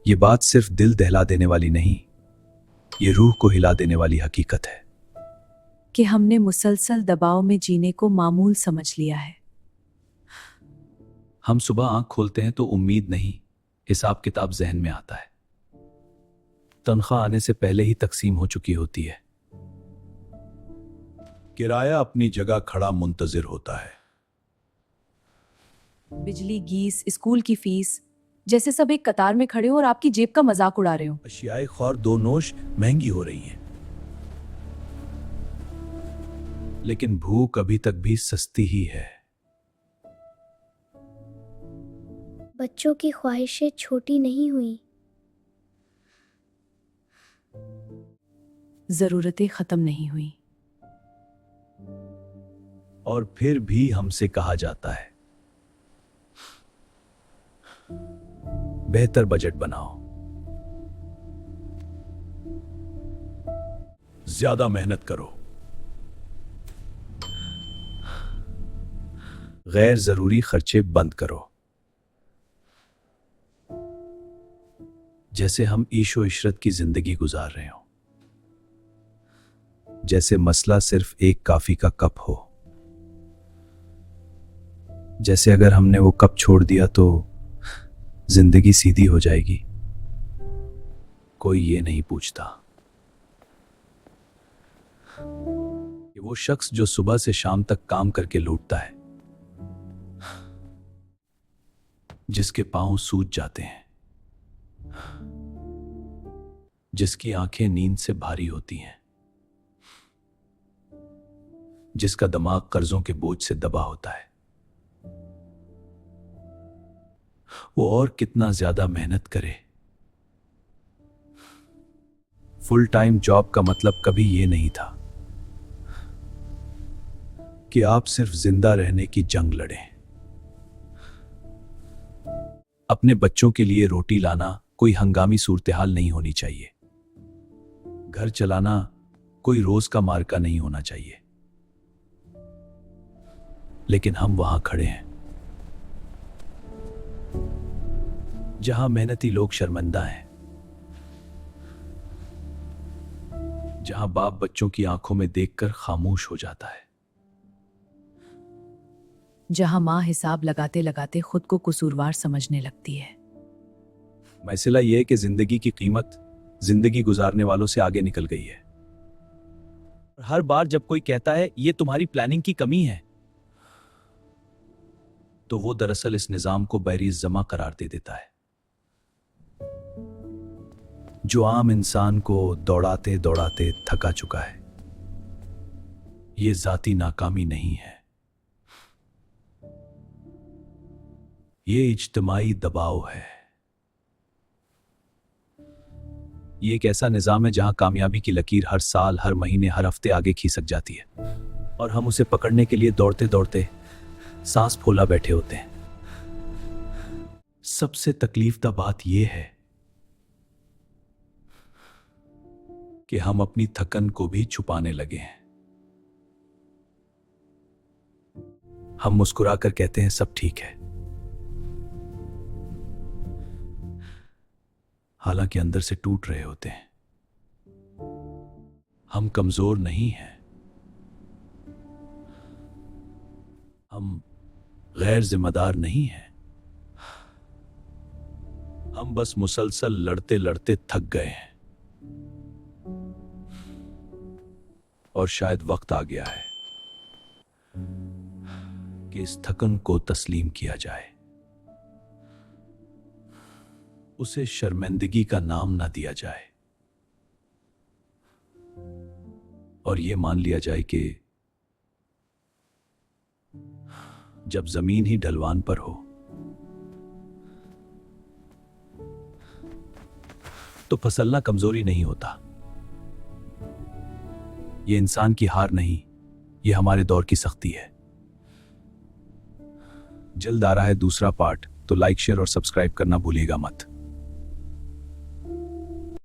ये बात सिर्फ दिल दहला देने वाली नहीं, ये रूह को हिला देने वाली हकीकत है कि हमने मुसलसल दबाव में जीने को मामूल समझ लिया है। हम सुबह आंख खोलते हैं तो उम्मीद नहीं, हिसाब किताब जहन में आता है। तनख्वाह आने से पहले ही तकसीम हो चुकी होती है। किराया अपनी जगह खड़ा मुंतजिर होता है। बिजली, गीस, स्कूल की फीस, जैसे सब एक कतार में खड़े हो और आपकी जेब का मजाक उड़ा रहे हो। अशियाए खौर दो नोश महंगी हो रही हैं, लेकिन भूख अभी तक भी सस्ती ही है। बच्चों की ख्वाहिशें छोटी नहीं हुई। जरूरतें खत्म नहीं हुई। और फिर भी हमसे कहा जाता है बेहतर बजट बनाओ, ज्यादा मेहनत करो, गैर जरूरी खर्चे बंद करो। जैसे हम ईशो इशरत की जिंदगी गुजार रहे हो, जैसे मसला सिर्फ एक कॉफी का कप हो, जैसे अगर हमने वो कप छोड़ दिया तो जिंदगी सीधी हो जाएगी। कोई ये नहीं पूछता कि वो शख्स जो सुबह से शाम तक काम करके लौटता है, जिसके पांव सूज जाते हैं, जिसकी आंखें नींद से भारी होती हैं, जिसका दिमाग कर्जों के बोझ से दबा होता है, वो और कितना ज्यादा मेहनत करे। फुल टाइम जॉब का मतलब कभी ये नहीं था कि आप सिर्फ जिंदा रहने की जंग लड़ें। अपने बच्चों के लिए रोटी लाना कोई हंगामी सूरत-ए-हाल नहीं होनी चाहिए। घर चलाना कोई रोज का मार्का नहीं होना चाहिए। लेकिन हम वहां खड़े हैं जहां मेहनती लोग शर्मिंदा हैं, जहां बाप बच्चों की आंखों में देखकर खामोश हो जाता है, जहां माँ हिसाब लगाते लगाते खुद को कसूरवार समझने लगती है। मसला यह है कि जिंदगी की कीमत जिंदगी गुजारने वालों से आगे निकल गई है। हर बार जब कोई कहता है ये तुम्हारी प्लानिंग की कमी है, तो वो दरअसल इस निजाम को बैरीज जमा करार दे देता है, जो आम इंसान को दौड़ाते दौड़ाते थका चुका है। ये जाती नाकामी नहीं है, ये इज्तिमाई दबाव है। ये एक ऐसा निजाम है जहां कामयाबी की लकीर हर साल, हर महीने, हर हफ्ते आगे खिसक जाती है, और हम उसे पकड़ने के लिए दौड़ते दौड़ते सांस फूला बैठे होते हैं। सबसे तकलीफदा बात यह है कि हम अपनी थकन को भी छुपाने लगे हैं। हम मुस्कुराकर कहते हैं सब ठीक है, हालांकि अंदर से टूट रहे होते हैं। हम कमजोर नहीं हैं, हम गैर जिम्मेदार नहीं हैं, हम बस मुसलसल लड़ते लड़ते थक गए हैं। और शायद वक्त आ गया है कि इस थकन को तस्लीम किया जाए, उसे शर्मिंदगी का नाम ना दिया जाए, और यह मान लिया जाए कि जब जमीन ही ढलवान पर हो तो फिसलना कमजोरी नहीं होता। यह इंसान की हार नहीं, यह हमारे दौर की सख्ती है। जल्द आ रहा है दूसरा पार्ट, तो लाइक, शेयर और सब्सक्राइब करना भूलिएगा मत।